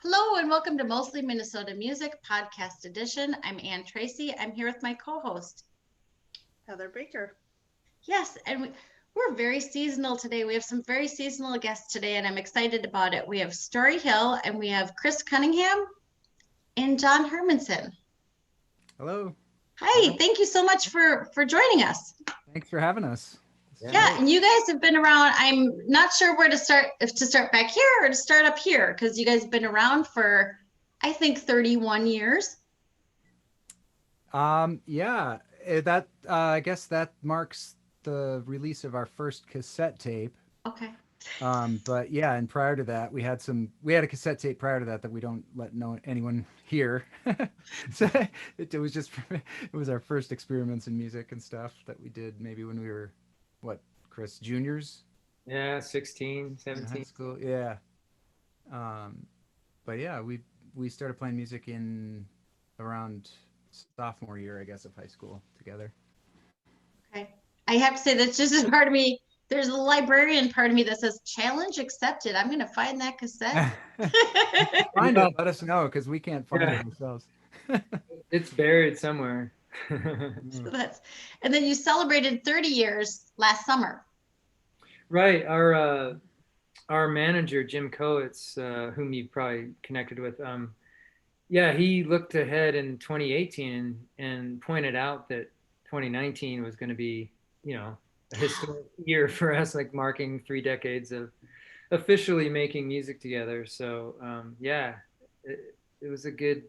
Hello and welcome to Mostly Minnesota Music Podcast Edition. I'm Ann Tracy. I'm here with my co-host, Heather Baker. Yes, and we're very seasonal today. We have some very seasonal guests today, and I'm excited about it. We have StoryHill, and we have Chris Cunningham and John Hermanson. Hello. Hi, thank you so much for joining us. Thanks for having us. Yeah, and you guys have been around. I'm not sure where to start, if to start back here or to start up here, because you guys have been around for, I think, 31 years. Yeah, that I guess that marks the release of our first cassette tape. Okay. But yeah, and prior to that, we had a cassette tape prior to that we don't let anyone hear. So it was just it was our first experiments in music and stuff that we did maybe when we were what, Chris, juniors? Yeah, 16, In high 17. school. Yeah. But yeah, we started playing music in around sophomore year, I guess, of high school together. Okay. I have to say that's just a part of me. There's a librarian part of me that says challenge accepted. I'm going to find that cassette. Find Yeah, it. Let us know because we can't find yeah, it ourselves. it's buried somewhere. So that's, and then you celebrated 30 years last summer. Right. Our manager Jim Coates, whom you probably connected with, yeah, he looked ahead in 2018 and pointed out that 2019 was going to be, a historic year for us, like marking 3 decades of officially making music together. So yeah, it was a good,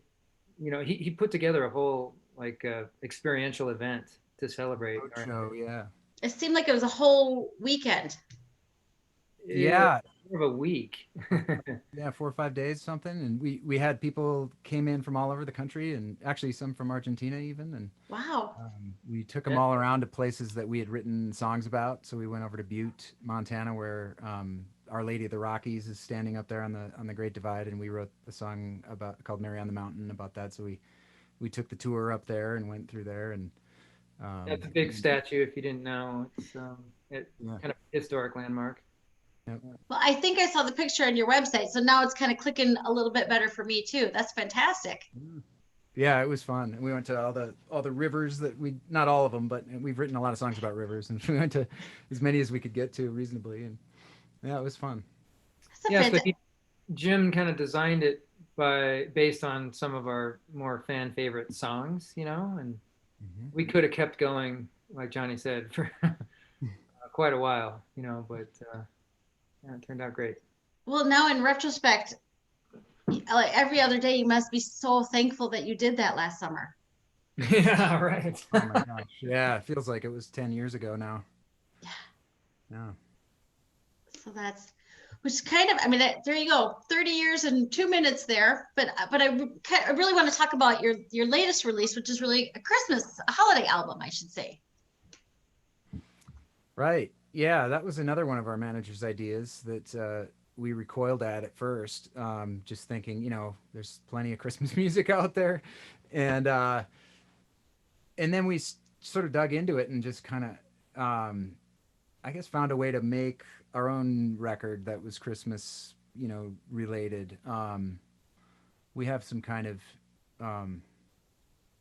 he put together a whole like experiential event to celebrate Road our show, yeah. It seemed like it was a whole weekend. yeah, Yeah, more of a week. yeah, 4 or 5 days, something. And we had people came in from all over the country and actually some from Argentina even. And Wow. we took them Yeah. all around to places that we had written songs about. So we went over to Butte, Montana, where Our Lady of the Rockies is standing up there on the Great Divide, and we wrote a song about called "Mary on the Mountain" about that. So we took the tour up there and went through there, and That's a big statue. If you didn't know, it's yeah, kind of a historic landmark. yep. Well, I think I saw the picture on your website. So now it's kind of clicking a little bit better for me too. That's fantastic. Yeah, it was fun. And we went to all the rivers that we not all of them, but we've written a lot of songs about rivers, and we went to as many as we could get to reasonably, and yeah, it was fun. That's a Yeah, so fantastic. Jim kind of designed it based on some of our more fan favorite songs, and Hmm. we could have kept going, like Johnny said, for quite a while, but yeah, it turned out great. Well, now in retrospect, like every other day, you must be so thankful that you did that last summer. Yeah, right. Oh my gosh, yeah, it feels like it was 10 years ago now. Yeah. Yeah. So that's, which kind of, I mean, there you go, 30 years and 2 minutes there. But I really want to talk about your latest release, which is really a holiday album, I should say. Right. Yeah, that was another one of our manager's ideas that we recoiled at first, just thinking, there's plenty of Christmas music out there, and then we sort of dug into it and just kind of, I guess, found a way to make our own record that was Christmas, related. We have some kind of, um,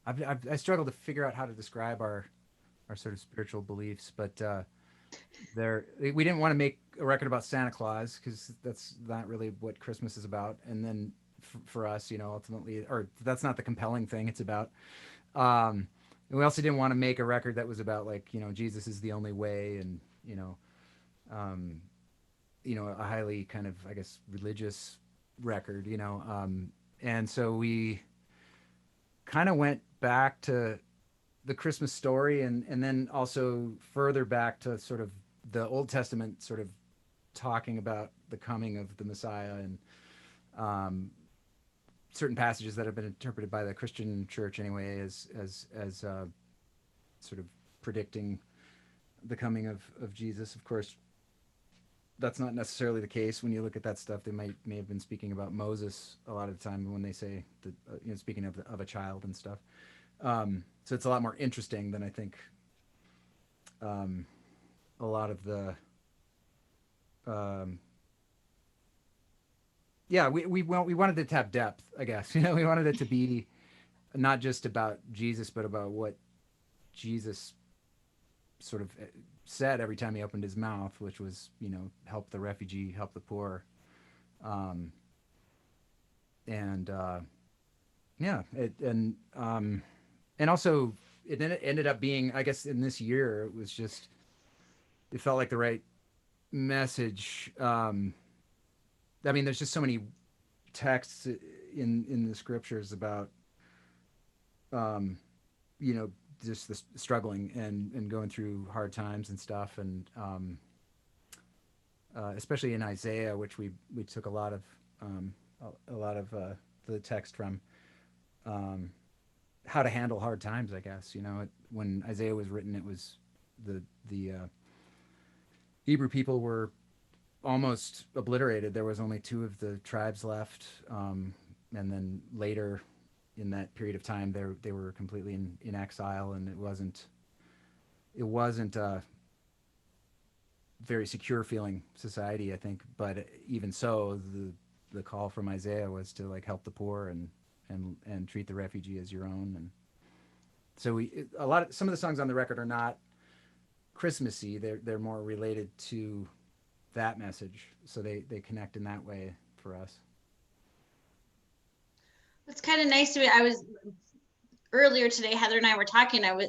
I struggle to figure out how to describe our sort of spiritual beliefs, but there we didn't want to make a record about Santa Claus because that's not really what Christmas is about. And then for us, ultimately, or that's not the compelling thing it's about. And we also didn't want to make a record that was about like Jesus is the only way, and um, a highly kind of, I guess, religious record. And so we kind of went back to the Christmas story, and then also further back to sort of the Old Testament, sort of talking about the coming of the Messiah, and um, certain passages that have been interpreted by the Christian Church anyway as sort of predicting the coming of Jesus. Of course, that's not necessarily the case when you look at that stuff. They may have been speaking about Moses a lot of the time when they say that, speaking of a child and stuff. So it's a lot more interesting than I think um, a lot of the um, yeah, we wanted it to have depth, I guess. You know, we wanted it to be not just about Jesus, but about what Jesus sort of said every time he opened his mouth, which was, you know, help the refugee, help the poor. Um, and yeah, and also it ended up being, I guess, in this year, it was just, it felt like the right message. I mean, there's just so many texts in the scriptures about, um, you know, just the struggling and going through hard times and stuff, and especially in Isaiah, which we took a lot of the text from, um, how to handle hard times. I guess, you know, when Isaiah was written, it was the Hebrew people were almost obliterated. There was only two of the tribes left, and then later in that period of time, they were completely in exile, and it wasn't a very secure feeling society, I think. But even so, the call from Isaiah was to like help the poor and treat the refugee as your own. And so some of the songs on the record are not Christmassy. They're more related to that message, so they connect in that way for us. It's kind of nice to be. I was earlier today, Heather and I were talking. I was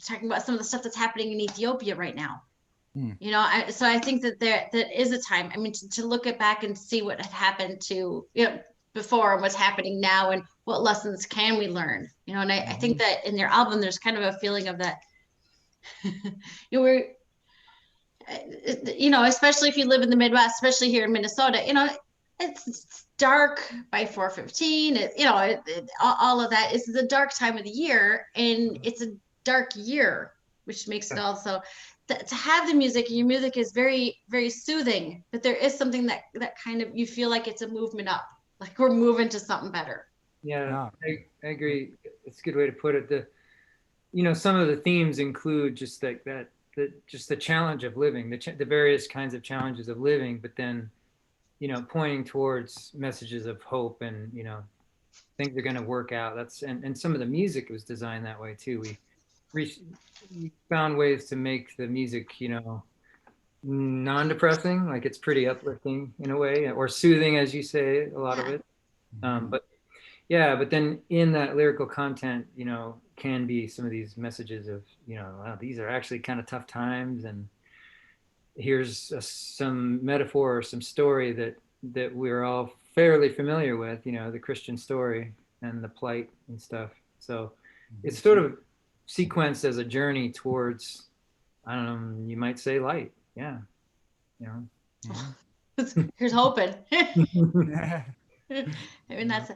talking about some of the stuff that's happening in Ethiopia right now. You know, so I think that that is a time. I mean, to look at back and see what had happened to, you know, before and what's happening now, and what lessons can we learn. You know, and I think that in their album, there's kind of a feeling of that. You know, you know, especially if you live in the Midwest, especially here in Minnesota, you know, it's dark by 4:15. You know, all of that is the dark time of the year, and it's a dark year, which makes it also to have the music. Your music is very, very soothing, but there is something that kind of, you feel like it's a movement up, like we're moving to something better. Yeah, I agree. It's a good way to put it. You know, some of the themes include just like just the challenge of living, the various kinds of challenges of living, but then, you know, pointing towards messages of hope, and, you know, things are going to work out. And some of the music was designed that way too. We found ways to make the music, you know, non-depressing, like it's pretty uplifting in a way, or soothing, as you say, a lot of it. But yeah, but then in that lyrical content, you know, can be some of these messages of, you know, wow, these are actually kind of tough times, and here's some metaphor or some story that we're all fairly familiar with, you know, the Christian story and the plight and stuff. So it's sort of sequenced as a journey towards, I don't know, you might say light. Yeah. You know. Here's hoping. I mean, that's,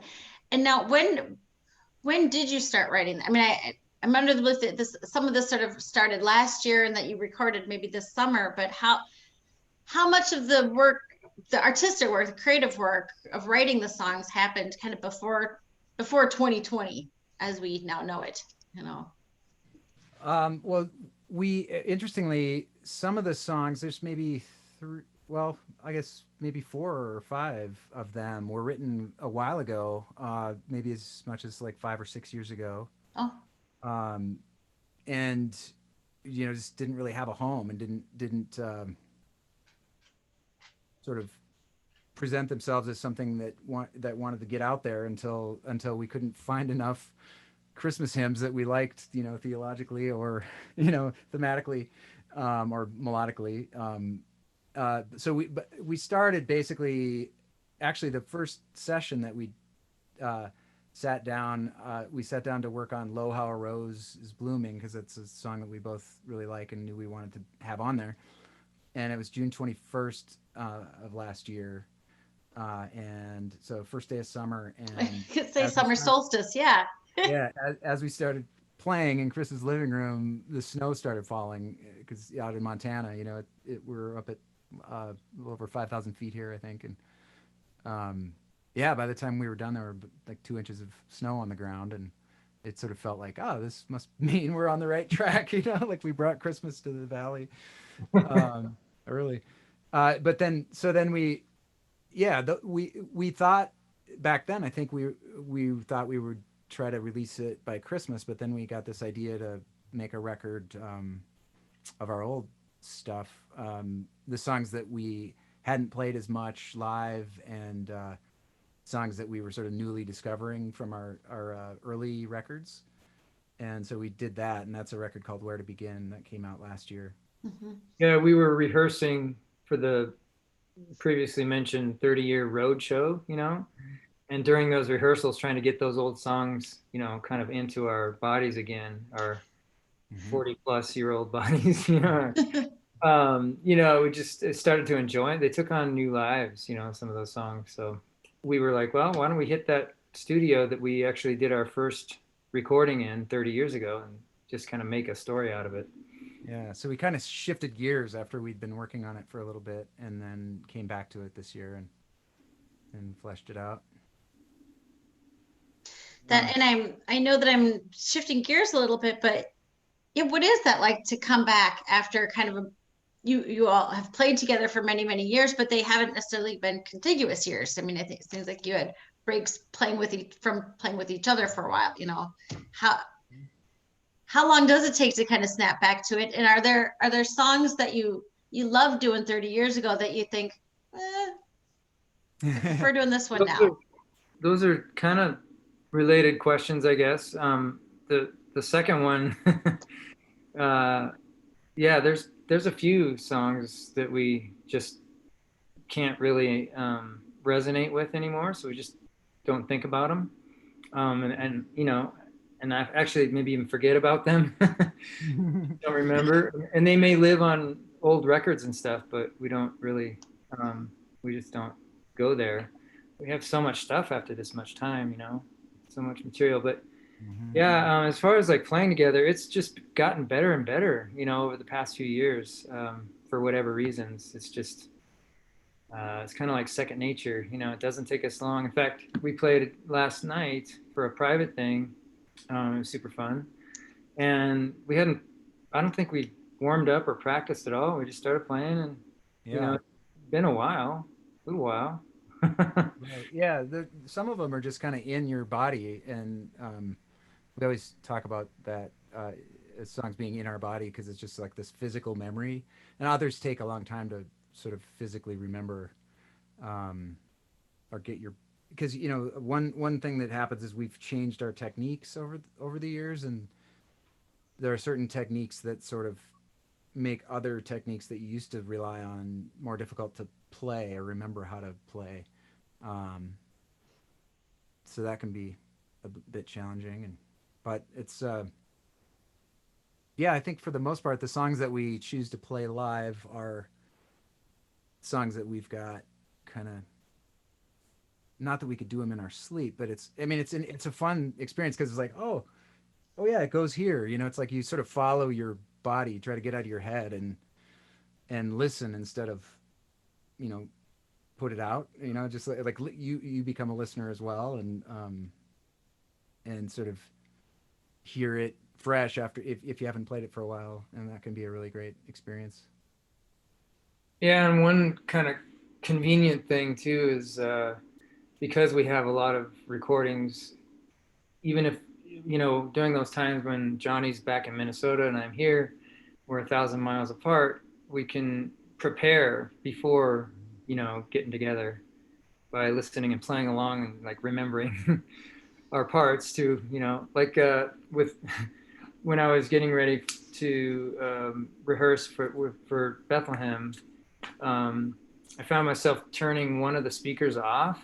and now when did you start writing? I mean, I'm under the belief that some of this sort of started last year and that you recorded maybe this summer, but how much of the work, the artistic work, the creative work of writing the songs happened kind of before 2020 as we now know it, you know? Well, we interestingly, some of the songs, there's maybe three, well, I guess maybe 4 or 5 of them were written a while ago, maybe as much as like 5 or 6 years ago. Oh, And, you know, just didn't really have a home, and didn't sort of present themselves as something that wanted to get out there until we couldn't find enough Christmas hymns that we liked, you know, theologically or, you know, thematically, or melodically. So we started basically, actually the first session that we sat down to work on "Lo, How a Rose is Blooming," because it's a song that we both really like and knew we wanted to have on there. And it was June 21st of last year. And so first day of summer, and I could say summer solstice. Yeah. yeah, as we started playing in Chris's living room, the snow started falling, because out in Montana, you know, we're up at a little over 5,000 feet here, I think. And yeah, by the time we were done, there were like 2 inches of snow on the ground, and it sort of felt like, oh, this must mean we're on the right track, you know, like we brought Christmas to the valley early. But then we, yeah, we thought back then. I think we thought we would try to release it by Christmas, but then we got this idea to make a record of our old stuff, the songs that we hadn't played as much live, and songs that we were sort of newly discovering from our early records. And so we did that, and that's a record called Where to Begin that came out last year. Mm-hmm. Yeah, we were rehearsing for the previously mentioned 30-year road show, and during those rehearsals, trying to get those old songs, kind of into our bodies again, our 40 plus year old bodies, we just started to enjoy it. They took on new lives, some of those songs. So we were like, well, why don't we hit that studio that we actually did our first recording in 30 years ago and just kind of make a story out of it. Yeah, so we kind of shifted gears after we'd been working on it for a little bit, and then came back to it this year and fleshed it out. And I know that I'm shifting gears a little bit, but yeah, what is that like to come back after kind of you all have played together for many, many years, but they haven't necessarily been contiguous years. I mean, I think it seems like you had breaks playing with each other for a while, how long does it take to kind of snap back to it? And are there songs that you loved doing 30 years ago that you think, I prefer doing this one now? Those are kind of related questions, I guess. The second one, yeah, there's a few songs that we just can't really resonate with anymore, so we just don't think about them, and I actually maybe even forget about them. Don't remember, and they may live on old records and stuff, but we don't really, we just don't go there. We have so much stuff after this much time, so much material. But yeah, as far as like playing together, it's just gotten better and better, over the past few years, for whatever reasons. It's just, it's kind of like second nature, it doesn't take us long. In fact, we played last night for a private thing. It was super fun. And I don't think we warmed up or practiced at all. We just started playing, and, it's been a little while. Right. Yeah, some of them are just kind of in your body, and we always talk about that songs being in our body because it's just like this physical memory, and others take a long time to sort of physically remember, or get your, because one thing that happens is we've changed our techniques over the years, and there are certain techniques that sort of make other techniques that you used to rely on more difficult to play or remember how to play. So that can be a bit challenging, but it's yeah, I think for the most part, the songs that we choose to play live are songs that we've got kind of, not that we could do them in our sleep, but it's a fun experience because it's like, oh yeah, it goes here. It's like you sort of follow your body, try to get out of your head and listen instead of, put it out. Just like you become a listener as well, and sort of hear it fresh after if you haven't played it for a while, and that can be a really great experience. Yeah, and one kind of convenient thing too is because we have a lot of recordings, even if during those times when Johnny's back in Minnesota and I'm here, we're 1,000 miles apart, we can prepare before getting together by listening and playing along and like remembering our parts too, like with when I was getting ready to rehearse for Bethlehem, I found myself turning one of the speakers off,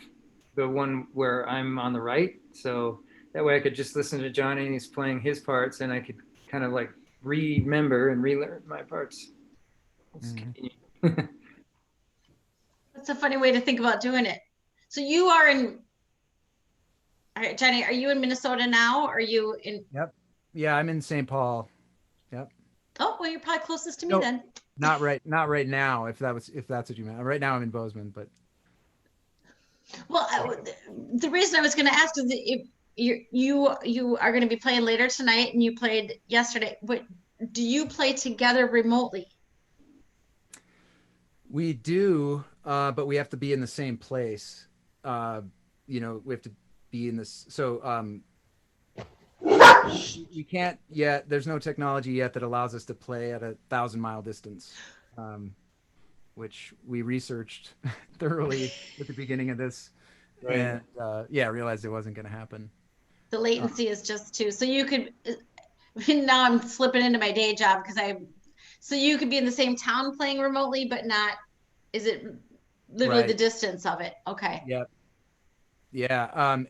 the one where I'm on the right, so that way I could just listen to Johnny and he's playing his parts, and I could kind of like remember and relearn my parts. That's a funny way to think about doing it. So you are all right, Johnny, are you in Minnesota now? Are you in? Yep. Yeah, I'm in St. Paul. Yep. Oh, well, you're probably closest to me then. Not right now, if that's what you meant. Right now I'm in Bozeman, but. Well, the reason I was going to ask is if you are going to be playing later tonight and you played yesterday, do you play together remotely? We do. but we have to be in the same place. We have to be in this. So we can't yet. There's no technology yet that allows us to play at 1,000-mile distance, which we researched thoroughly at the beginning of this, Right. and realized it wasn't going to happen. The latency is just too. So you could. Now I'm slipping into my day job so you could be in the same town playing remotely, but not. Is it literally the Right. distance of it? Okay. Yep. Yeah.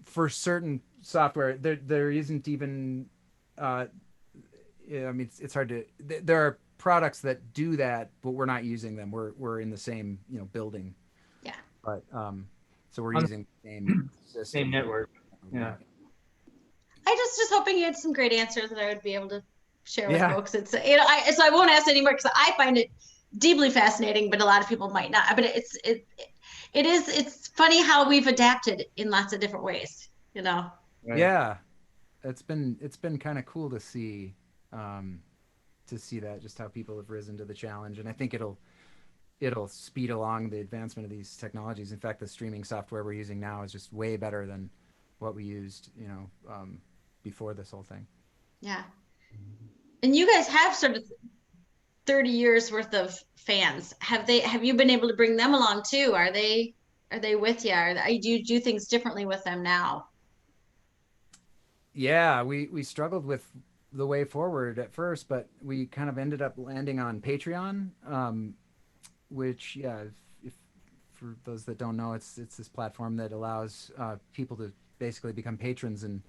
For certain software, there isn't even. Yeah, I mean, it's hard to. There are products that do that, but we're not using them. We're in the same building. Yeah. But so we're On using the same system. Same network. Yeah. I just hoping you had some great answers that I would be able to share with Yeah. folks. It's so I won't ask anymore because I find it deeply fascinating, but a lot of people might not. But it's funny how we've adapted in lots of different ways. Right. Yeah. It's been kind of cool to see that, just how people have risen to the challenge, and I think it'll speed along the advancement of these technologies. In fact, the streaming software we're using now is just way better than what we used, before this whole thing. Yeah. And you guys have sort of 30 years worth of fans. Have you been able to bring them along too? Are they with you? Do you do things differently with them now? Yeah, we struggled with the way forward at first, but we kind of ended up landing on Patreon, which, if for those that don't know, it's this platform that allows people to basically become patrons and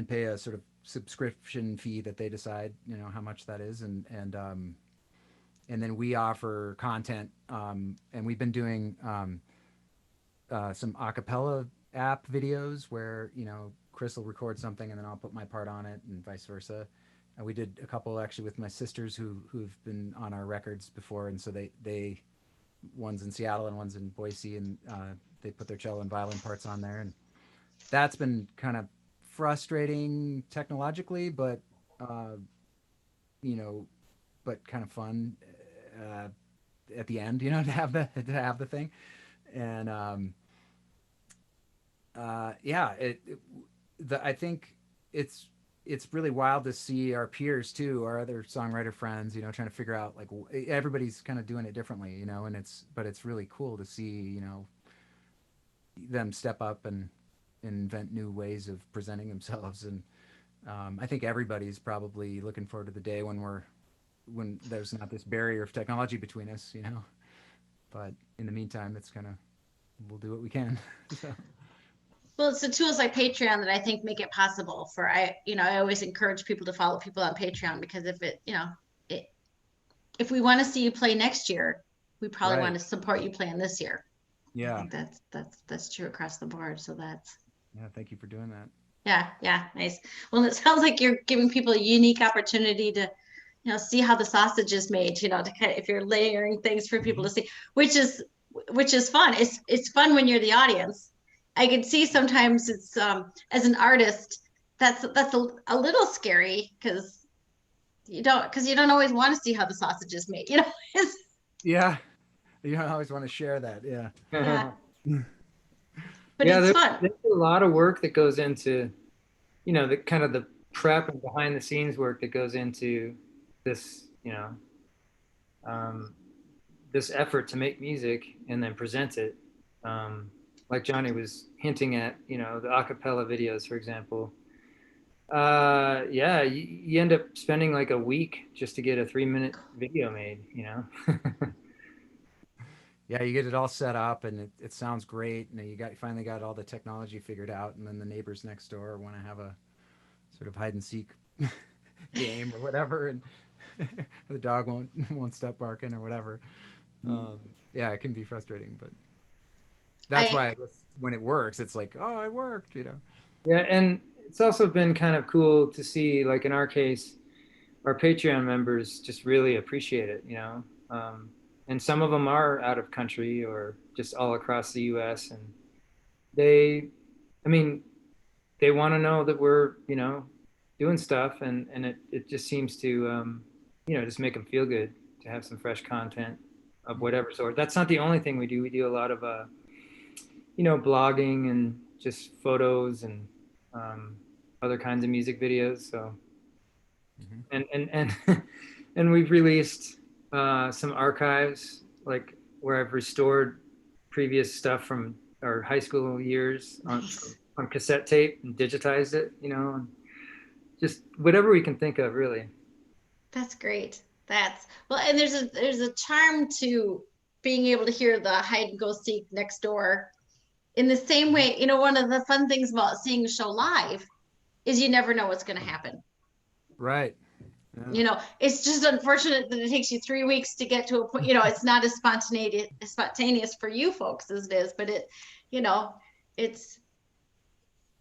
pay a sort of subscription fee that they decide, how much that is, and then we offer content, and we've been doing some a cappella app videos where Chris will record something and then I'll put my part on it, and vice versa. And we did a couple actually with my sisters who've been on our records before, and so they one's in Seattle and one's in Boise, and they put their cello and violin parts on there, and that's been kind of frustrating technologically, but but kind of fun at the end, to have the thing, and I think it's really wild to see our peers too, our other songwriter friends, trying to figure out, like, everybody's kind of doing it differently, and it's really cool to see, them step up and invent new ways of presenting themselves. And I think everybody's probably looking forward to the day when there's not this barrier of technology between us, but in the meantime, we'll do what we can. So. Well, it's the tools like Patreon that I think make it possible I always encourage people to follow people on Patreon, because if we want to see you play next year, we probably Right. want to support you playing this year. Yeah. I think that's true across the board. So Yeah. Thank you for doing that. yeah, nice. Well, it sounds like you're giving people a unique opportunity to, see how the sausage is made, to kind of, if you're layering things for people to see, which is fun. It's fun when you're the audience. I can see sometimes it's as an artist, that's a little scary, because you don't always want to see how the sausage is made. It's, Yeah. You don't always want to share that. Yeah. yeah. But Yeah, it's fun. there's a lot of work that goes into, the kind of the prep and behind the scenes work that goes into this, this effort to make music and then present it. Like Johnny was hinting at, the a cappella videos, for example. You end up spending like a week just to get a 3-minute video made, Yeah, you get it all set up and it sounds great, and you finally got all the technology figured out, and then the neighbors next door want to have a sort of hide and seek game or whatever, and the dog won't stop barking or whatever. Yeah, it can be frustrating, but that's why when it works, it's like, oh, it worked, Yeah, and it's also been kind of cool to see, like in our case, our Patreon members just really appreciate it, and some of them are out of country or just all across the U.S. and they want to know that we're, doing stuff, and it just seems to, just make them feel good to have some fresh content. of whatever sort. That's not the only thing we do. We do a lot of blogging and just photos and other kinds of music videos. So and and we've released some archives, like where I've restored previous stuff from our high school years on cassette tape and digitized it, and just whatever we can think of, really. That's great. That's well, and there's a charm to being able to hear the hide and go seek next door in the same way. One of the fun things about seeing a show live is you never know what's going to happen. Right. Yeah. It's just unfortunate that it takes you 3 weeks to get to a point. It's not as spontaneous for you folks as it is, but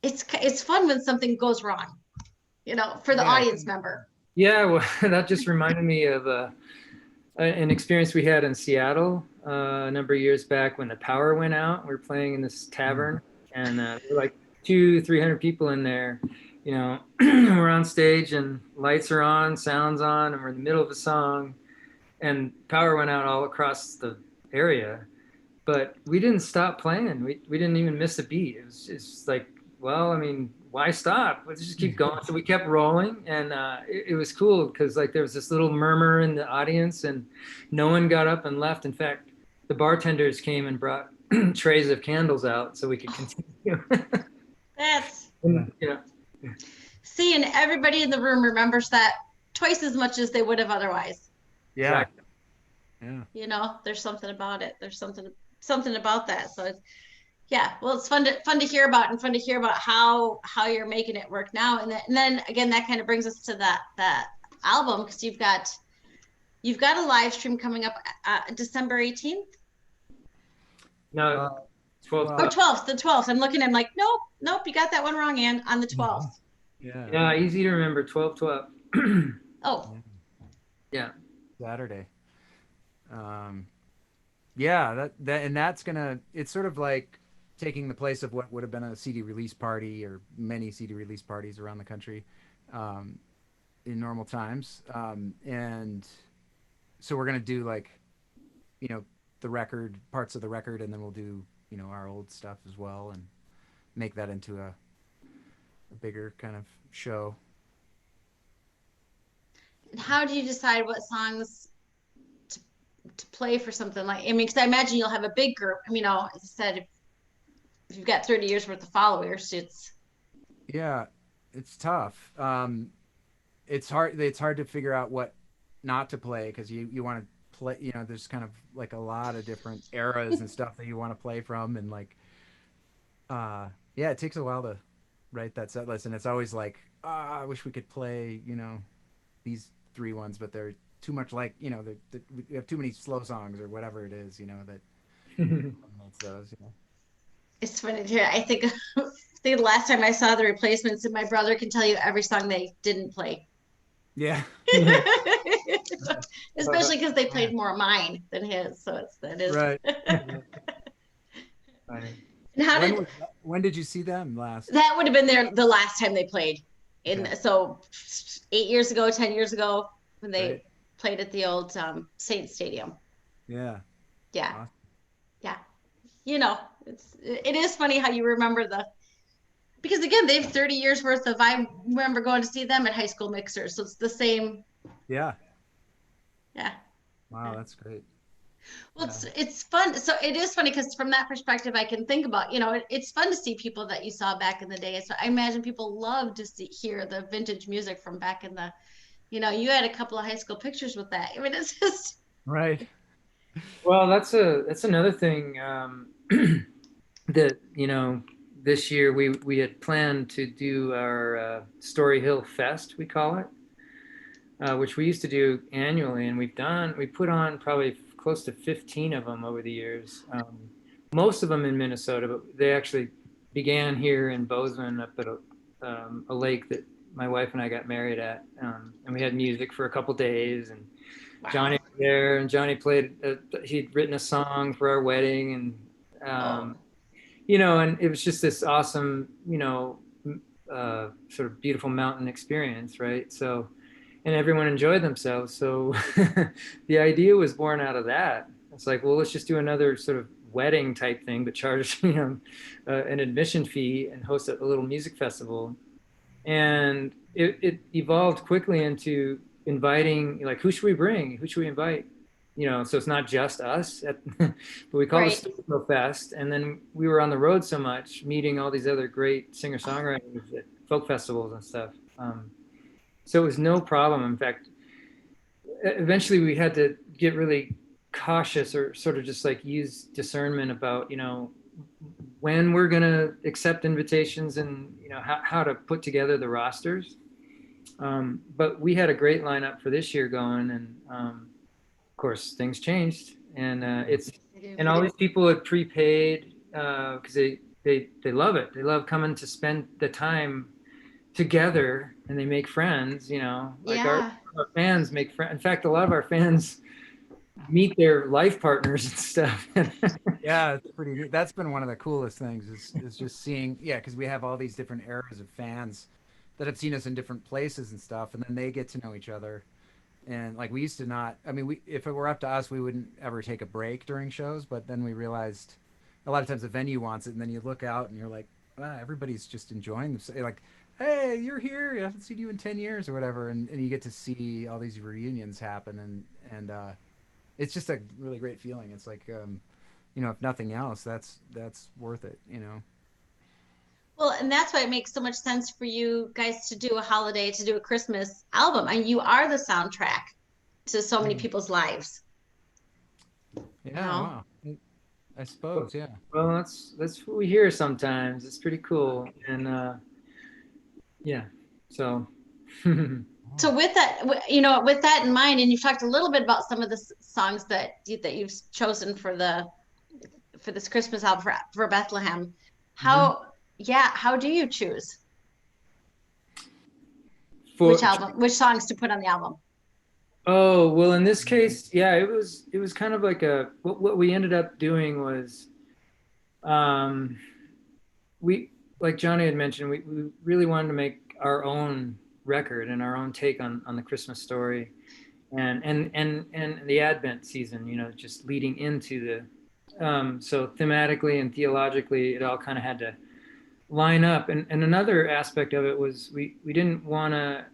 it's fun when something goes wrong, for the audience member. Yeah, well, that just reminded me of an experience we had in Seattle a number of years back when the power went out. We were playing in this tavern, and there were like 200-300 people in there. We're on stage and lights are on, sound's on, and we're in the middle of a song, and power went out all across the area. But we didn't stop playing. We didn't even miss a beat. It's like, well, I mean, why stop? Let's just keep going. So we kept rolling, and it was cool because like there was this little murmur in the audience, and no one got up and left. In fact, the bartenders came and brought trays of candles out so we could continue. That's yeah. See, and everybody in the room remembers that twice as much as they would have otherwise. Yeah. Exactly. Yeah. There's something about it. There's something about that. So it's fun to hear about, and fun to hear about how you're making it work now. And then again, that kind of brings us to that album, because you've got a live stream coming up December 18th. No, 12th. Oh, 12th, the 12th. I'm looking, I'm like, nope, you got that one wrong, Ann, on the 12th. Yeah, easy to remember, 12/12. Oh. Yeah. Saturday. Yeah, that's it's sort of like taking the place of what would have been a CD release party or many CD release parties around the country in normal times. And so we're going to do like, the record, parts of the record, and then we'll do, our old stuff as well, and make that into a bigger kind of show. And how do you decide what songs to play for something like, because I imagine you'll have a big group. As I said, if you've got 30 years worth of followers, it's tough. It's hard to figure out what not to play, because you want to play, there's kind of like a lot of different eras and stuff that you want to play from, and like it takes a while to write that set list, and it's always like, I wish we could play these 3 ones, but they're too much like, we have too many slow songs or whatever it is, that that's those. It's funny to hear. I think the last time I saw the Replacements, and my brother can tell you every song they didn't play. Yeah. Especially because they played more of mine than his, so that is right. And when did you see them last? That would have been the last time they played. So 8 years ago, 10 years ago, when they played at the old Saints Stadium. Yeah. Yeah. Awesome. Yeah. It is funny how you remember because again, they have 30 years worth of, I remember going to see them at High School Mixers. So it's the same. Yeah. Yeah. Wow. That's great. Well, it's fun. So it is funny because from that perspective, I can think about, it's fun to see people that you saw back in the day. So I imagine people love to hear the vintage music from back in the, you had a couple of high school pictures with that. It's just. Right. Well, that's another thing that, this year we had planned to do our StoryHill Fest, we call it, which we used to do annually, and we put on probably close to 15 of them over the years. Most of them in Minnesota, but they actually began here in Bozeman up at a lake that my wife and I got married at, and we had music for a couple days, and Johnny was there, and Johnny played. He'd written a song for our wedding, and and it was just this awesome, sort of beautiful mountain experience, right? So, and everyone enjoyed themselves. So, the idea was born out of that, it's like, well, let's just do another sort of wedding type thing, but charge an admission fee and host a little music festival. And it evolved quickly into inviting, like, who should we bring? Who should we invite? So it's not just us, but we called Right. it StoryHill Fest. And then we were on the road so much, meeting all these other great singer-songwriters at folk festivals and stuff. So it was no problem. In fact, eventually we had to get really cautious, or sort of just like use discernment about, when we're going to accept invitations, and how to put together the rosters. But we had a great lineup for this year going, and of course things changed, and all these people had prepaid because they love it. They love coming to spend the time together, and they make friends. Like Yeah. our fans make friends. In fact, a lot of our fans meet their life partners and stuff. Yeah, it's pretty neat. That's been one of the coolest things is just seeing, yeah, because we have all these different eras of fans that have seen us in different places and stuff, and then they get to know each other. And like we used to not, I mean, if it were up to us, we wouldn't ever take a break during shows, but then we realized a lot of times the venue wants it, and then you look out and you're like, everybody's just enjoying this. Like, hey, you're here. I haven't seen you in 10 years or whatever. And you get to see all these reunions happen. And it's just a really great feeling. It's like, if nothing else, that's worth it. Well, and that's why it makes so much sense for you guys to do a holiday, to do a Christmas album. And you are the soundtrack to so many people's lives. Yeah, wow. I suppose, yeah. Well, that's what we hear sometimes. It's pretty cool, and yeah. So. So with that, with that in mind, and you've talked a little bit about some of the songs that you've chosen for this Christmas album for Bethlehem. How do you choose which songs to put on the album? Oh, well, in this case, yeah, it was kind of like what we ended up doing was, we, like Johnny had mentioned, we really wanted to make our own record and our own take on the Christmas story, and the Advent season, just leading into the, so thematically and theologically, it all kind of had to line up. And another aspect of it was we didn't want to,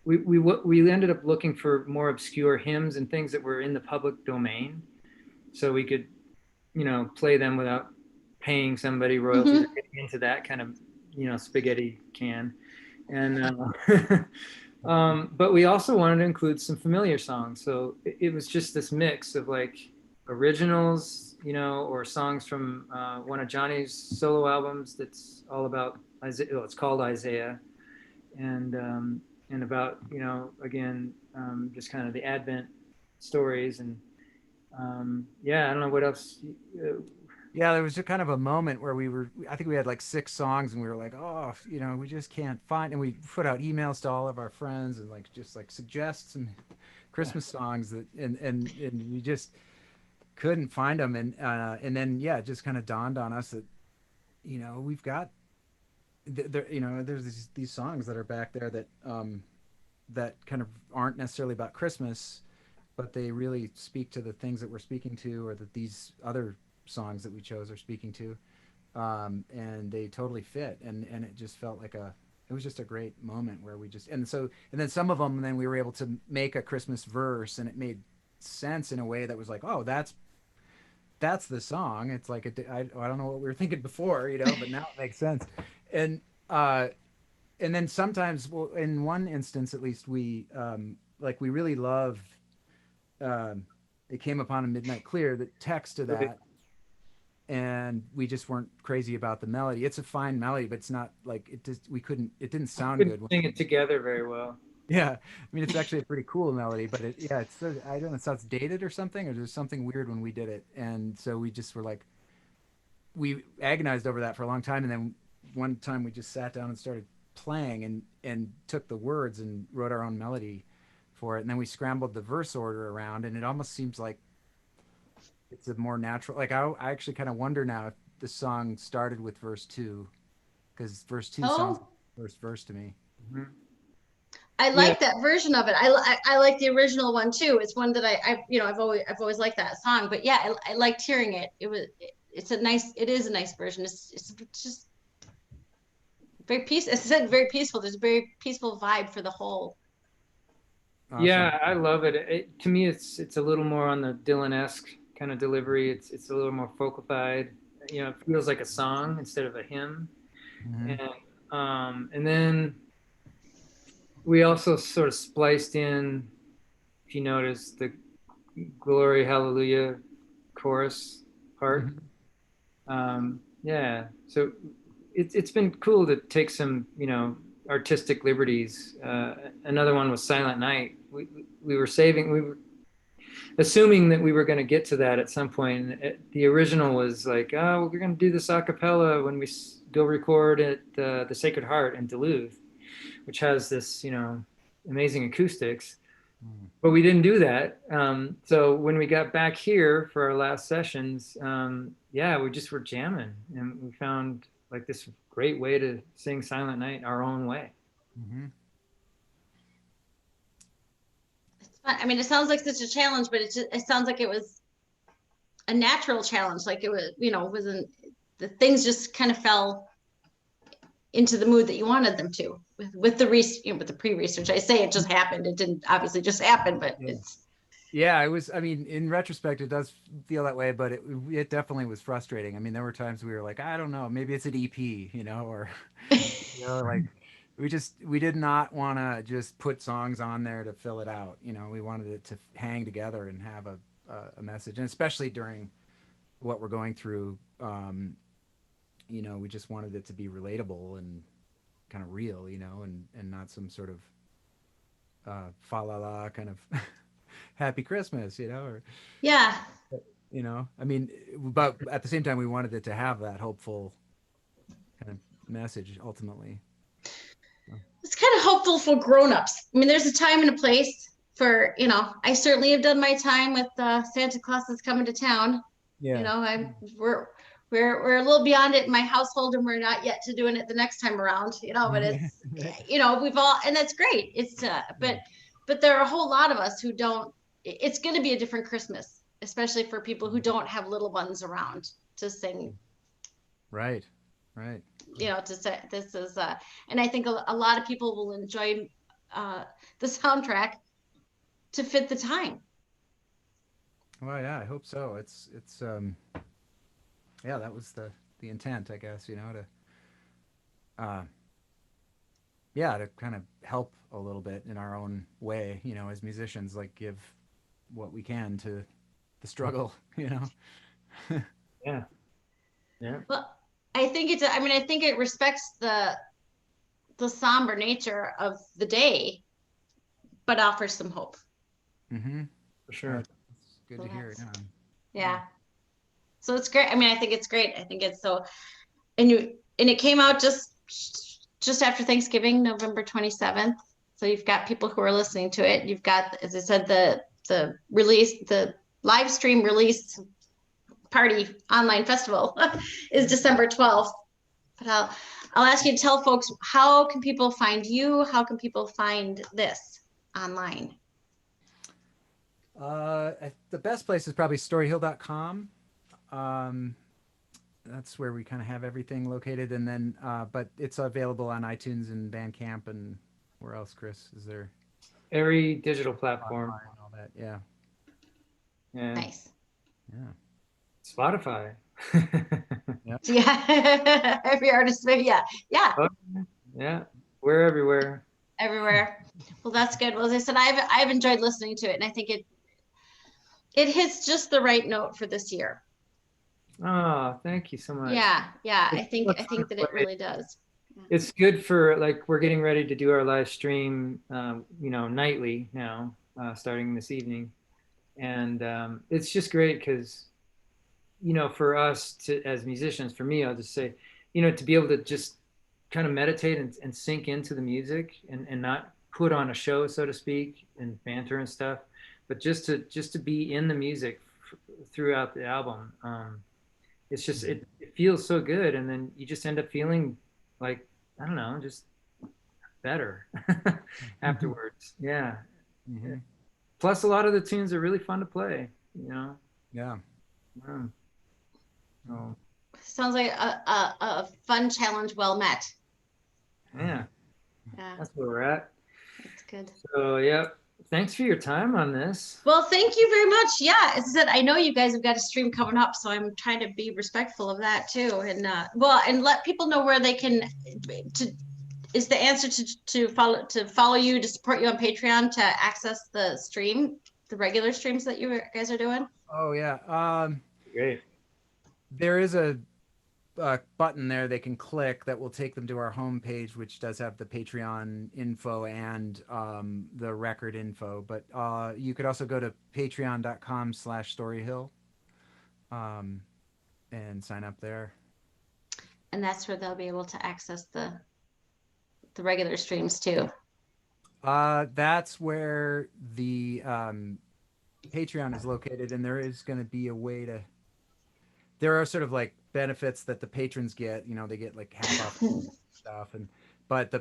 we ended up looking for more obscure hymns and things that were in the public domain, so we could, play them without paying somebody royalties or getting into that kind of, spaghetti can. And but we also wanted to include some familiar songs, so it was just this mix of like originals, or songs from one of Johnny's solo albums that's all about Isaiah. Well, it's called Isaiah, and about, again, just kind of the Advent stories. And I don't know what else. Yeah, there was just kind of a moment where I think we had like 6 songs, and we were like, oh, we just can't find, and we put out emails to all of our friends and just suggest some Christmas songs and we just couldn't find them. And then, yeah, it just kind of dawned on us that, we've got, there's these songs that are back there that kind of aren't necessarily about Christmas, but they really speak to the things that we're speaking to, or that these other songs that we chose are speaking to, and they totally fit, and it just felt like it was just a great moment where we just, and then some of them, then we were able to make a Christmas verse, and it made sense in a way that was like, oh, that's the song. It's like I don't know what we were thinking before, but now it makes sense. And then sometimes, well, in one instance at least, we we really love It Came Upon a Midnight Clear, the text to that, and we just weren't crazy about the melody. It's a fine melody, but it's not like it didn't sound good. Sing it together very well. Yeah, I mean, it's actually a pretty cool melody, but it's I don't know, it sounds dated or something, or there's something weird when we did it, and so we just were like, we agonized over that for a long time, and then one time we just sat down and started playing and took the words and wrote our own melody for it, and then we scrambled the verse order around, and it almost seems like it's a more natural, like I actually kind of wonder now if the song started with verse 2, because verse 2 sounds like the first verse to me. Mm-hmm. I Yeah. like that version of it. I like the original one too. It's one that I've always liked that song. But yeah, I liked hearing it. It is a nice version. It's just very peaceful. As I said, very peaceful. There's a very peaceful vibe for the whole. Awesome. Yeah, I love it. To me, it's a little more on the Dylan-esque kind of delivery. It's a little more folkified. You know, it feels like a song instead of a hymn. Mhm. And then we also sort of spliced in, if you notice, the Glory Hallelujah chorus part. Mhm. Yeah, so it's been cool to take some, you know, artistic liberties. Another one was Silent Night. We were assuming that we were going to get to that at some point. The original was like, oh, we're going to do this a cappella when we go record at the Sacred Heart in Duluth, which has this, you know, amazing acoustics. Mm. But we didn't do that. So when we got back here for our last sessions, yeah, we just were jamming, and we found like this great way to sing Silent Night our own way. Mhm. It's fun. I mean, it sounds like such a challenge, but it sounds like it was a natural challenge. Like it was, wasn't the things just kind of fell into the mood that you wanted them to with the pre-research. I say it just happened. It didn't obviously just happen, but Yeah. it's Yeah, I mean, in retrospect, it does feel that way, but it definitely was frustrating. I mean, there were times we were like, I don't know, maybe it's an EP, or like we did not want to just put songs on there to fill it out. We wanted it to hang together and have a message, and especially during what we're going through, we just wanted it to be relatable and kind of real, and not some sort of fa la la kind of happy Christmas, or yeah. I mean, but at the same time, we wanted it to have that hopeful kind of message ultimately. It's kind of hopeful for grown-ups. I mean, there's a time and a place for, I certainly have done my time with Santa Claus is coming to town. Yeah. I'm we're a little beyond it in my household, and we're not yet to doing it the next time around, but it's Right. we've all, and that's great. It's but there are a whole lot of us who don't. It's going to be a different Christmas, especially for people who don't have little ones around to sing, Right. Right. to say this is and I think a lot of people will enjoy the soundtrack to fit the time. Well, yeah, I hope so. It's yeah, that was the intent, I guess, uh yeah, to kind of help a little bit in our own way, as musicians, like give what we can to the struggle, Yeah, yeah, Well, I think it respects the somber nature of the day, but offers some hope. Mm-hmm. for sure. It's good So to hear. that's, Yeah. yeah. So it's great. I mean, I think it's great. I think it's so, and it came out just after Thanksgiving, November 27th. So you've got people who are listening to it. You've got, as I said, the live stream release party online festival is December 12th. But I'll ask you to tell folks, how can people find you? How can people find this online? The best place is probably storyhill.com. Um, that's where we kind of have everything located, and then but it's available on iTunes and Bandcamp, and where else, Chris? Is there Every digital platform. Spotify and all that? Yeah. Yeah, Nice. Yeah. Spotify. Yeah. Yeah. Every artist, yeah. Yeah. Oh, yeah, we're everywhere. Everywhere. Well, that's good. Well, as I said, I've enjoyed listening to it, and I think it hits just the right note for this year. Oh, thank you so much. Yeah. Yeah. It's I think that it really does. It's good for, like, we're getting ready to do our live stream, nightly now, starting this evening, and it's just great because, for us to, as musicians, for me, I'll just say, to be able to just kind of meditate and sink into the music, and not put on a show, so to speak, and banter and stuff, but just to be in the music throughout the album. It's just, it feels so good, and then you just end up feeling like, I don't know, just better afterwards. Yeah. Mhm. Plus, a lot of the tunes are really fun to play. Yeah. Yeah. Oh, Sounds like a fun challenge well met. yeah. Yeah, That's where we're at. that's good. So, yeah. Thanks for your time on this. Well, thank you very much. Yeah, as I said, I know you guys have got a stream coming up, so I'm trying to be respectful of that too. And and let people know where they can. To is the answer to follow you, to support you on Patreon, to access the stream, the regular streams that you guys are doing. Oh yeah. Great. There is a button there they can click that will take them to our homepage, which does have the Patreon info and the record info. But you could also go to patreon.com/StoryHill and sign up there. And that's where they'll be able to access the regular streams too. That's where the Patreon is located, and there is going to be a way to. There are sort of like benefits that the patrons get. They get like half off stuff, but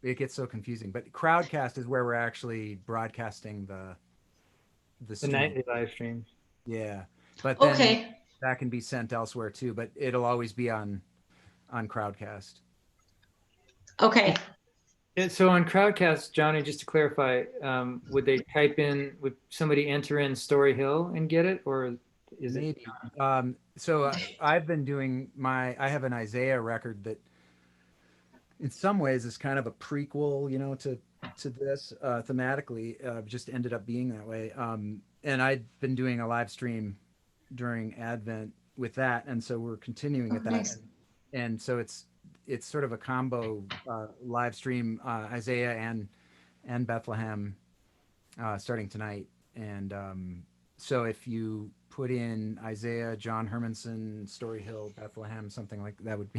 it gets so confusing. But Crowdcast is where we're actually broadcasting the stream. nightly live streams. Yeah, but then Okay. that can be sent elsewhere too. But it'll always be on Crowdcast. Okay. So on Crowdcast, Johnny, just to clarify, would somebody enter in StoryHill and get it, or is it? Maybe. So I've been doing I have an Isaiah record that in some ways is kind of a prequel, to this thematically, just ended up being that way. And I've been doing a live stream during Advent with that. And so we're continuing at that. Nice. And so it's sort of a combo live stream, Isaiah and Bethlehem starting tonight. And so if you put in Isaiah, John Hermanson, StoryHill, Bethlehem, something like that would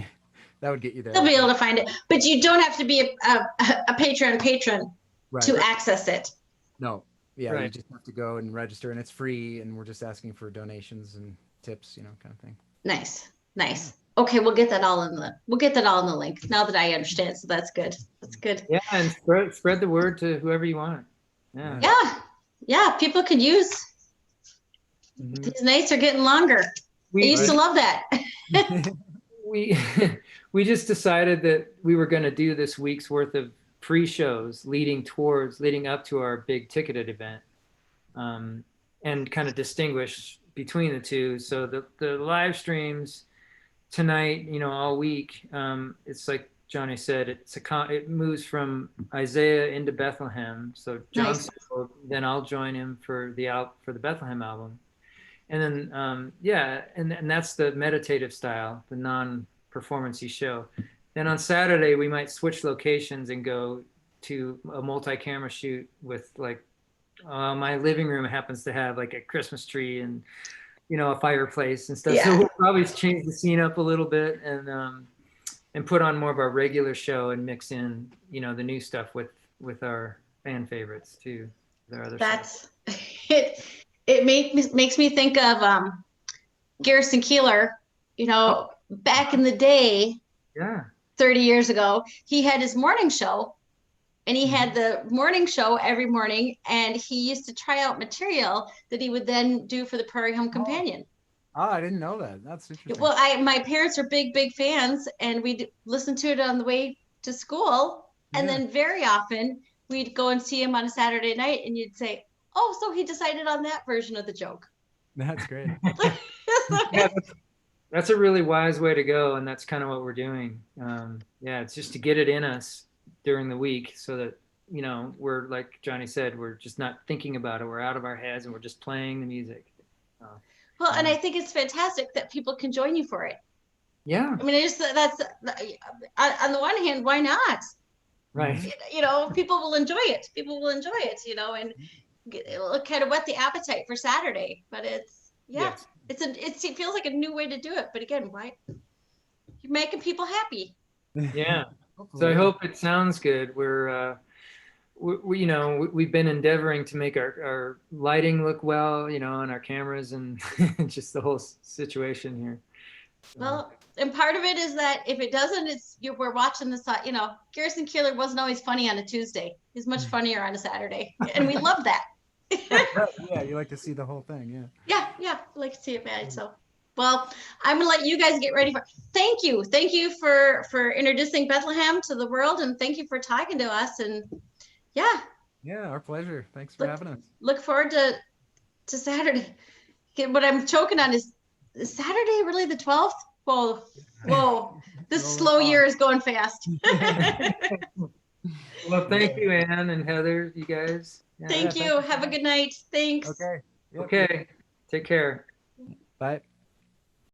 get you there. They'll be able to find it, but you don't have to be a patron Right. to access it. No. Yeah, Right. you just have to go and register, and it's free, and we're just asking for donations and tips, kind of thing. Nice. Okay, we'll get that all in the link now that I understand. So that's good. That's good. Yeah, and spread the word to whoever you want. Yeah. Yeah. People could use. Mhm. These nights are getting longer. I used to love that. we we just decided that we were going to do this week's worth of pre-shows leading up to our big ticketed event, and kind of distinguish between the two. So the live streams tonight, all week, it's like Johnny said, it moves from Isaiah into Bethlehem. So Nice. then I'll join him for the Bethlehem album. And then, and that's the meditative style, the non-performance-y show. Then on Saturday, we might switch locations and go to a multi-camera shoot with my living room happens to have like a Christmas tree and, a fireplace and stuff. Yeah. So we'll probably change the scene up a little bit and put on more of our regular show and mix in, the new stuff with our fan favorites too. Their other stuff. That's it. It makes me think of Garrison Keeler, back in the day, Yeah. 30 years ago, he had his morning show, and he had the morning show every morning, and he used to try out material that he would then do for the Prairie Home Companion. Oh, I didn't know that. That's interesting. Well, my parents are big fans, and we'd listen to it on the way to school, and Yeah. then very often we'd go and see him on a Saturday night, and you'd say, "Oh, so he decided on that version of the joke." That's great. Yeah, that's a really wise way to go, and that's kind of what we're doing. It's just to get it in us during the week so that we're, like Johnny said, we're just not thinking about it, we're out of our heads and we're just playing the music. Well, and I think it's fantastic that people can join you for it. Yeah, I mean, that's on the one hand, why not? right. People will enjoy it. And it'll kind of whet the appetite for Saturday. But Yes. it feels like a new way to do it. But again, why? You're making people happy. Yeah. So I hope it sounds good. We've been endeavoring to make our lighting look well, on our cameras and just the whole situation here. Well, And part of it is that if it doesn't, we're watching this. Garrison Keillor wasn't always funny on a Tuesday. He's much funnier on a Saturday, and we love that. Yeah, you like to see the whole thing. Yeah. Yeah, I like to see it, man. So, well, I'm gonna let you guys get ready for. Thank you for introducing Bethlehem to the world, and thank you for talking to us. And yeah, Our pleasure. Thanks for having us. look forward to Saturday. What I'm choking on is Saturday really the 12th? Whoa, this slow year is going fast. Well, thank you, Ann and Heather, you guys. Yeah. Thank you. Have a good night. Thanks. Okay. Yep. Okay. Take care. Bye.